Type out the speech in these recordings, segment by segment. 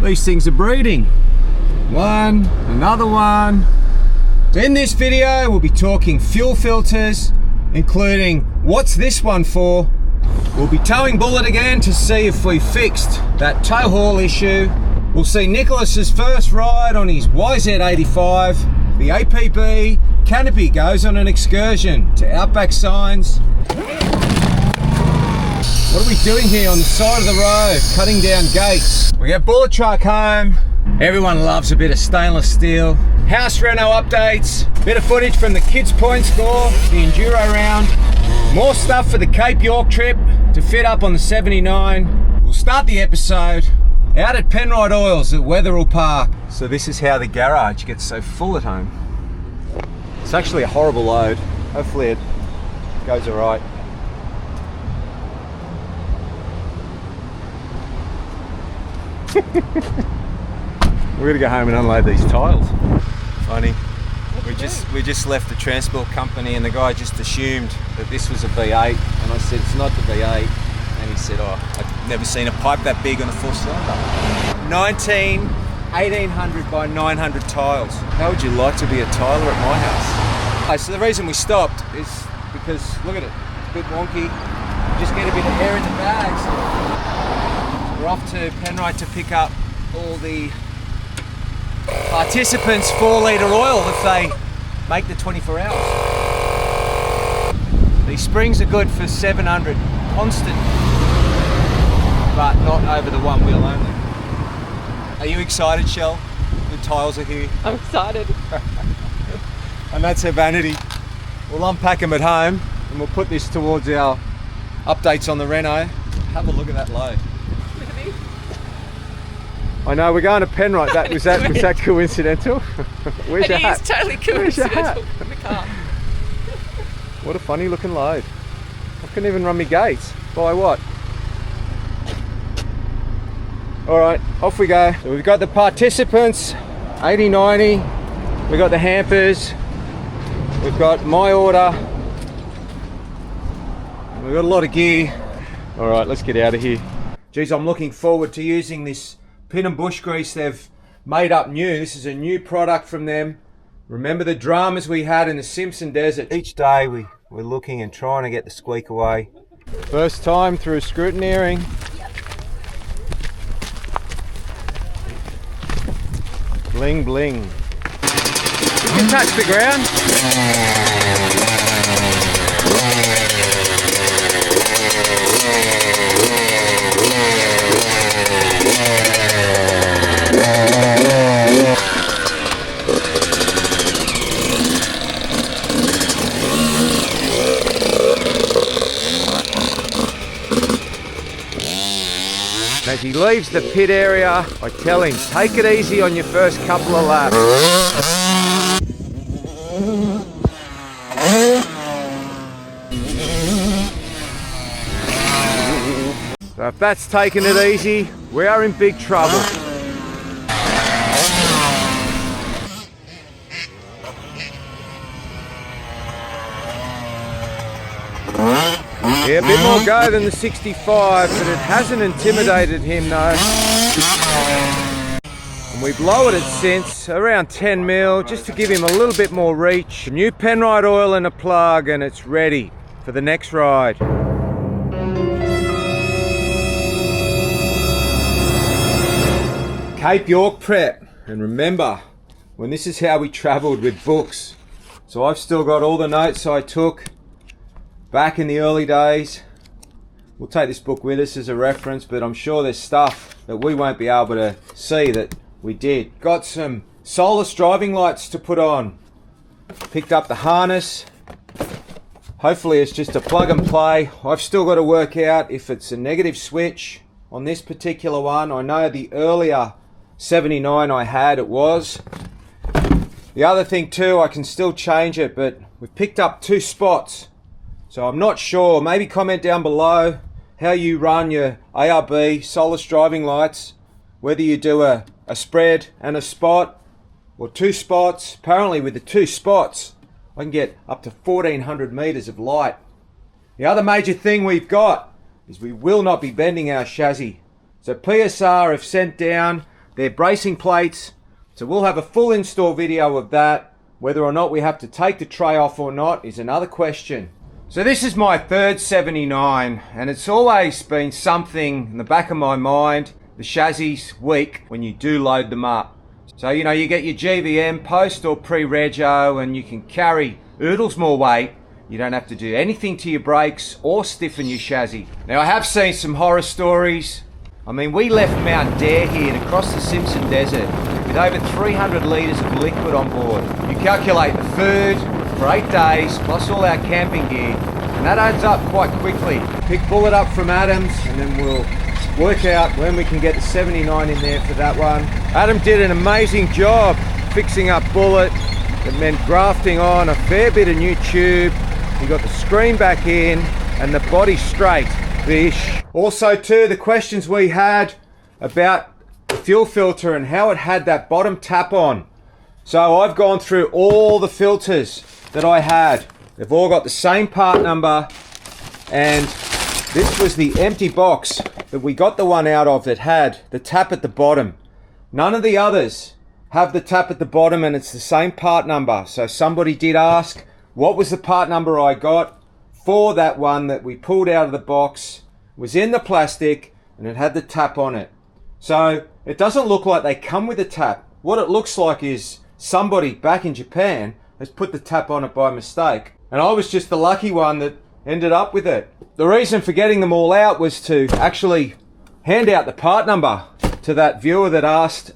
These things are breeding. One, another one. So in this video, we'll be talking fuel filters, including what's this one for. We'll be towing Bullet again to see if we fixed that tow haul issue. We'll see Nicholas's first ride on his YZ85. The APB canopy goes on an excursion to Outback Signs. What are we doing here on the side of the road? Cutting down gates. We get Bullet truck home. Everyone loves a bit of stainless steel. House Reno updates. Bit of footage from the kids' point score, the enduro round. More stuff for the Cape York trip to fit up on the 79. We'll start the episode out at Penrite Oils at Wetherill Park. So this is how the garage gets so full at home. It's actually a horrible load. Hopefully it goes all right. We're gonna go home and unload these tiles. Funny. We just left the transport company and the guy just assumed that this was a V8 and I said it's not the V8 and he said, oh, I've never seen a pipe that big on a 4cylinder. 1800 by 900 tiles. How would you like to be a tiler at my house? So the reason we stopped is because, look at it, it's a bit wonky. You just get a bit of air in the bags. So we're off to Penrite to pick up all the participants 4 litre oil if they make the 24 hours. These springs are good for 700 constant, but not over the one wheel only. Are you excited, Shell? The tiles are here. I'm excited. And that's her vanity. We'll unpack them at home and we'll put this towards our updates on the Reno. Have a look at that load. Look at these. I know, we're going to Penrite. Was that coincidental? Where's your hat? It is totally coincidental in the car. What a funny looking load. I couldn't even run my gates. By what? All right, off we go. So we've got the participants, 80, 90. We've got the hampers. We've got my order. We've got a lot of gear. All right, let's get out of here. Geez, I'm looking forward to using this pin and bush grease they've made up new. This is a new product from them. Remember the dramas we had in the Simpson Desert? Each day we're looking and trying to get the squeak away. First time through scrutineering. Bling bling. You can touch the ground. As he leaves the pit area, I tell him, take it easy on your first couple of laps. So if that's taking it easy, we are in big trouble. Yeah, a bit more go than the 65, but it hasn't intimidated him though. And we've lowered it since, around 10 mil, just to give him a little bit more reach. New Penrite oil and a plug, and it's ready for the next ride. Cape York prep, and remember, when this is how we travelled with books. So I've still got all the notes I took back in the early days. We'll take this book with us as a reference, but I'm sure there's stuff that we won't be able to see that we did. Got some Solus driving lights to put on. Picked up the harness. Hopefully it's just a plug and play. I've still got to work out if it's a negative switch on this particular one. I know the earlier 79 I had, it was. The other thing too, I can still change it, but we've picked up 2 spots. So I'm not sure. Maybe comment down below how you run your ARB Solus driving lights, whether you do a spread and a spot or 2 spots. Apparently with the 2 spots I can get up to 1400 meters of light. The other major thing we've got is we will not be bending our chassis. So PSR have sent down They're bracing plates. So we'll have a full install video of that. Whether or not we have to take the tray off or not is another question. So this is my third 79, and it's always been something in the back of my mind. The chassis weak when you do load them up. So you know, you get your GVM post or pre-rego, and you can carry oodles more weight. You don't have to do anything to your brakes or stiffen your chassis. Now I have seen some horror stories. I mean, we left Mount Dare here to cross the Simpson Desert with over 300 litres of liquid on board. You calculate the food for 8 days plus all our camping gear, and that adds up quite quickly. Pick Bullet up from Adams, and then we'll work out when we can get the 79 in there for that one. Adam did an amazing job fixing up Bullet. It meant grafting on a fair bit of new tube. You got the screen back in and the body straight. Bish. Also too, the questions we had about the fuel filter and how it had that bottom tap on. So I've gone through all the filters that I had. They've all got the same part number, and this was the empty box that we got the one out of that had the tap at the bottom. None of the others have the tap at the bottom, and it's the same part number. So somebody did ask, what was the part number I got for that one that we pulled out of the box? It was in the plastic and it had the tap on it. So it doesn't look like they come with a tap. What it looks like is somebody back in Japan has put the tap on it by mistake, and I was just the lucky one that ended up with it. The reason for getting them all out was to actually hand out the part number to that viewer that asked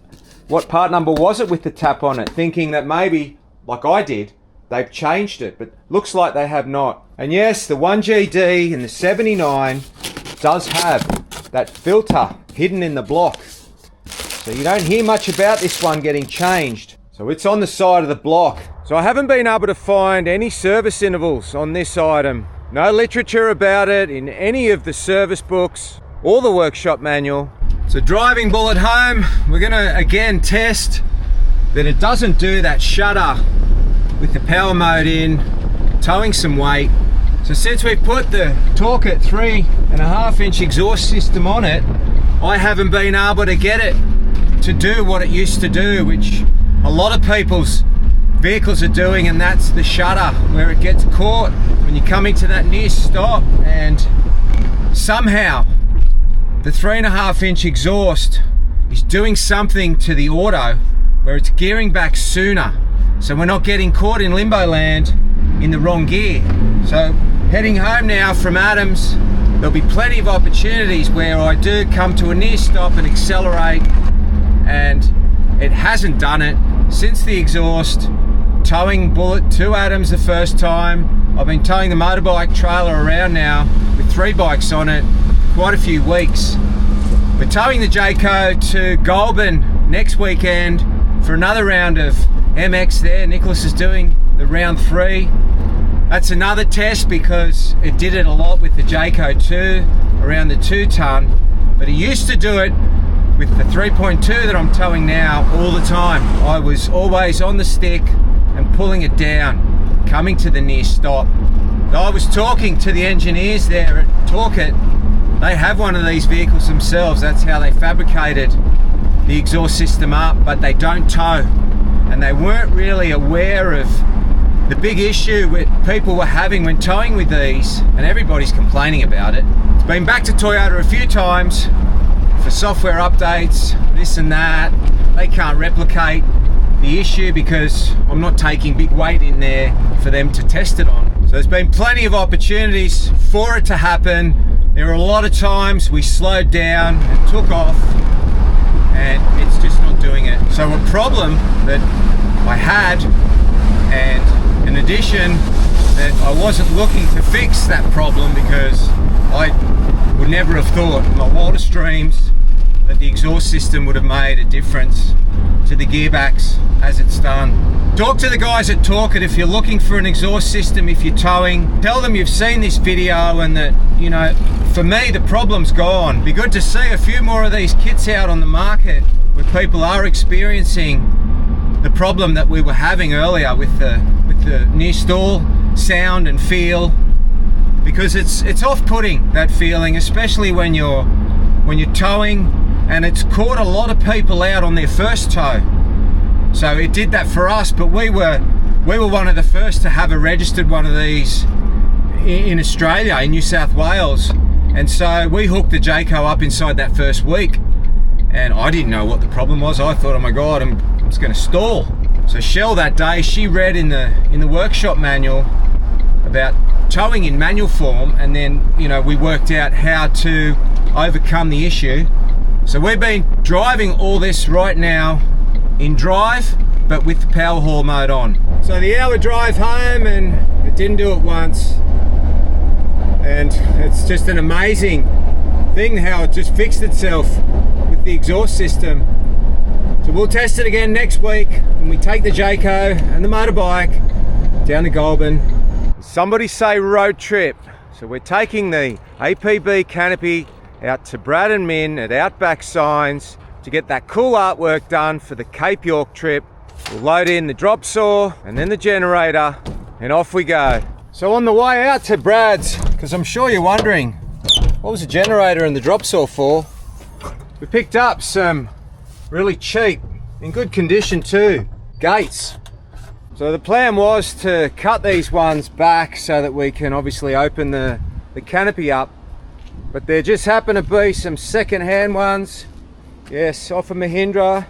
what part number was it with the tap on it, thinking that maybe, like I did, they've changed it, but looks like they have not. And yes, the 1GD and the 79 does have that filter hidden in the block. So you don't hear much about this one getting changed. So it's on the side of the block. So I haven't been able to find any service intervals on this item. No literature about it in any of the service books or the workshop manual. So driving Bullet home, we're gonna again test that it doesn't do that shutter with the power mode in, towing some weight. So since we put the Torquit 3.5-inch exhaust system on it, I haven't been able to get it to do what it used to do, which a lot of people's vehicles are doing, and that's the shutter, where it gets caught when you're coming to that near stop, and somehow the 3.5-inch exhaust is doing something to the auto where it's gearing back sooner, so we're not getting caught in limbo land in the wrong gear. So heading home now from Adams, there'll be plenty of opportunities where I do come to a near stop and accelerate, and it hasn't done it since the exhaust. Towing Bullet to Adams the first time. I've been towing the motorbike trailer around now with 3 bikes on it quite a few weeks. We're towing the Jayco to Goulburn next weekend for another round of MX there. Nicholas is doing the round 3. That's another test because it did it a lot with the Jayco 2, around the 2 ton, but he used to do it with the 3.2 that I'm towing now all the time. I was always on the stick and pulling it down, coming to the near stop. I was talking to the engineers there at Torquit. They have one of these vehicles themselves. That's how they fabricated the exhaust system up, but they don't tow. And they weren't really aware of the big issue that people were having when towing with these, and everybody's complaining about it. It's been back to Toyota a few times for software updates, this and that. They can't replicate the issue because I'm not taking big weight in there for them to test it on. So there's been plenty of opportunities for it to happen. There were a lot of times we slowed down and took off, and it's just not doing it. So a problem that I had, and in addition that I wasn't looking to fix that problem because I would never have thought in my wildest dreams that the exhaust system would have made a difference to the gearbacks as it's done. Talk to the guys at Torquit if you're looking for an exhaust system, if you're towing. Tell them you've seen this video and that, you know, for me the problem's gone. Be good to see a few more of these kits out on the market where people are experiencing the problem that we were having earlier with the near stall sound and feel, because it's off-putting, that feeling, especially when you're towing and it's caught a lot of people out on their first tow. So it did that for us, but we were one of the first to have a registered one of these in Australia, in New South Wales. And so we hooked the Jayco up inside that first week, and I didn't know what the problem was. I thought, oh my God, I'm just going to stall. So Shell that day, she read in the workshop manual about towing in manual form, and then, you know, we worked out how to overcome the issue. So we've been driving all this right now in drive, but with the power haul mode on. So the hour drive home, and it didn't do it once. And it's just an amazing thing how it just fixed itself with the exhaust system. So we'll test it again next week when we take the Jayco and the motorbike down to Goulburn. Somebody say road trip. So we're taking the APB canopy out to Brad and Min at Outback Signs to get that cool artwork done for the Cape York trip. We'll load in the drop saw and then the generator, and off we go. So on the way out to Brad's, because I'm sure you're wondering, what was the generator and the drop saw for? We picked up some really cheap, in good condition too, gates. So the plan was to cut these ones back so that we can obviously open the canopy up, but there just happened to be some second-hand ones, yes, off of Mahindra,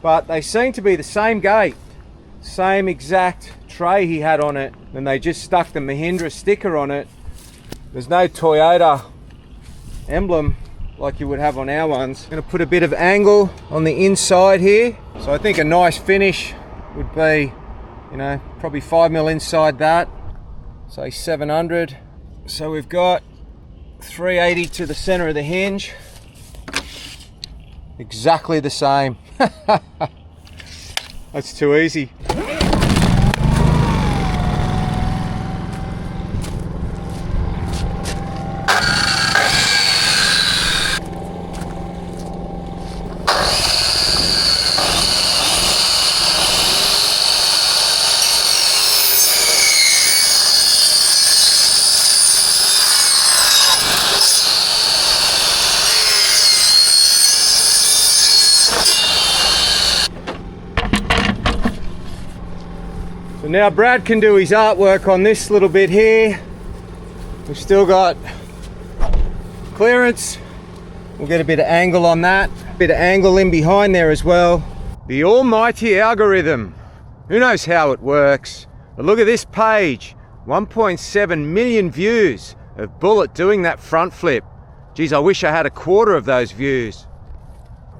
but they seem to be the same gate, same exact tray he had on it, and they just stuck the Mahindra sticker on it. There's no Toyota emblem like you would have on our ones. I'm going to put a bit of angle on the inside here, so I think a nice finish would be, you know, probably 5mm inside that, say 700. So we've got 380 to the center of the hinge, exactly the same. That's too easy. So now Brad can do his artwork on this little bit here. We've still got clearance. We'll get a bit of angle on that. A bit of angle in behind there as well. The almighty algorithm. Who knows how it works? But look at this page. 1.7 million views of Bullet doing that front flip. Geez, I wish I had a quarter of those views.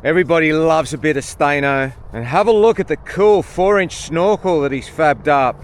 Everybody loves a bit of Stano, and have a look at the cool 4-inch snorkel that he's fabbed up.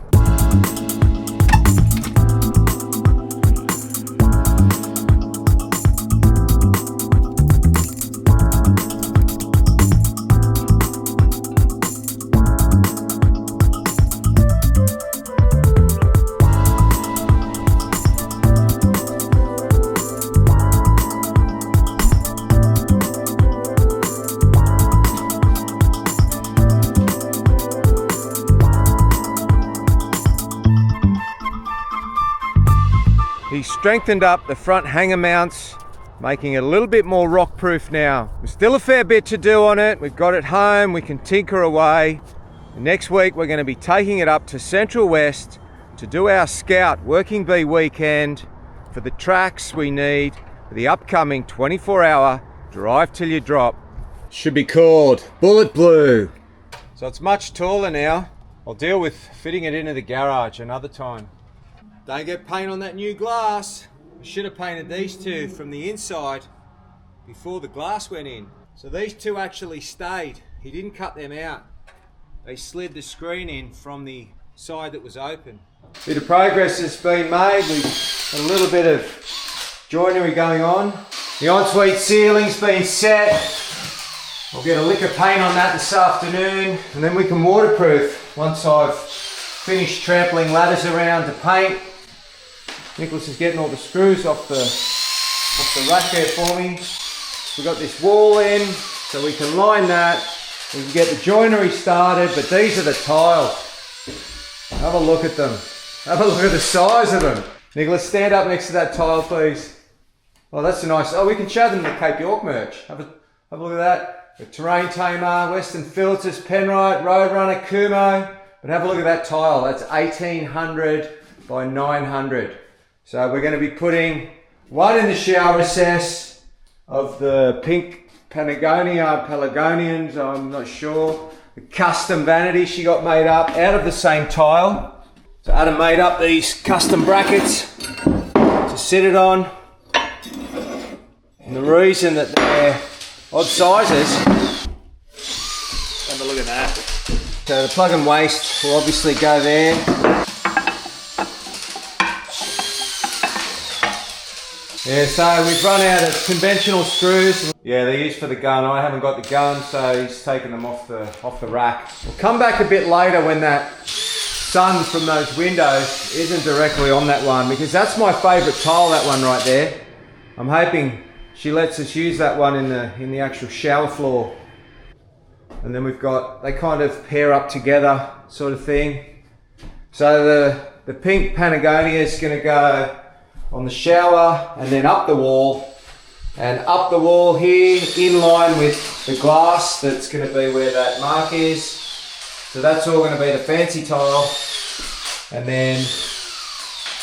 He's strengthened up the front hanger mounts, making it a little bit more rock proof now. There's still a fair bit to do on it. We've got it home, we can tinker away. Next week we're going to be taking it up to Central West to do our Scout Working Bee weekend for the tracks we need for the upcoming 24-hour Drive Till You Drop. Should be called Bullet Blue. So it's much taller now. I'll deal with fitting it into the garage another time. Don't get paint on that new glass. I should have painted these two from the inside before the glass went in. So these two actually stayed. He didn't cut them out. They slid the screen in from the side that was open. Bit of progress has been made. We've got a little bit of joinery going on. The ensuite ceiling's been set. I'll get a lick of paint on that this afternoon, and then we can waterproof once I've finished trampling ladders around to paint. Nicholas is getting all the screws off the rack there for me. We've got this wall in, so we can line that. We can get the joinery started, but these are the tiles. Have a look at them. Have a look at the size of them. Nicholas, stand up next to that tile, please. Oh, that's a nice. Oh, we can show them the Cape York merch. Have Have a look at that. The terrain tamer, Western filters, Penrite, Roadrunner, Kumo. But have a look at that tile. That's 1800 by 900. So we're going to be putting one in the shower recess of the pink Pelargonians, I'm not sure. The custom vanity she got made up out of the same tile. So Adam made up these custom brackets to sit it on. And the reason that they're odd sizes. Have a look at that. So the plug and waste will obviously go there. Yeah, so we've run out of conventional screws. Yeah, they're used for the gun. I haven't got the gun, so he's taken them off the rack. We'll come back a bit later when that sun from those windows isn't directly on that one, because that's my favourite tile, that one right there. I'm hoping she lets us use that one in the actual shower floor. And then they kind of pair up together sort of thing. So the pink Patagonia is going to go on the shower and then up the wall. And up the wall here, in line with the glass, that's going to be where that mark is. So that's all going to be the fancy tile. And then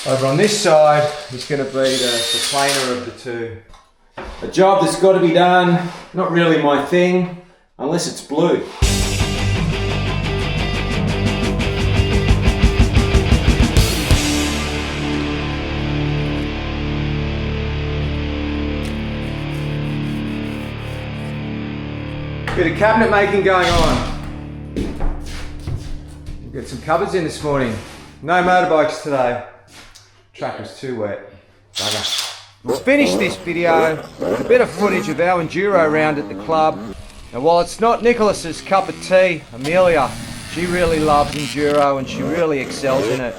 over on this side is going to be the plainer of the two. A job that's got to be done, not really my thing, unless it's blue. Bit of cabinet making going on. We've got some cupboards in this morning. No motorbikes today. Track was too wet. Bugger. We'll finish this video with a bit of footage of our enduro round at the club. Now while it's not Nicholas's cup of tea, Amelia, she really loves enduro and she really excels in it.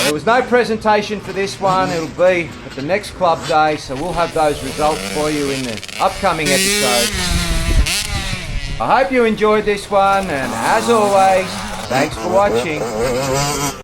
There was no presentation for this one. It'll be at the next club day, so we'll have those results for you in the upcoming episode. I hope you enjoyed this one, and as always, thanks for watching.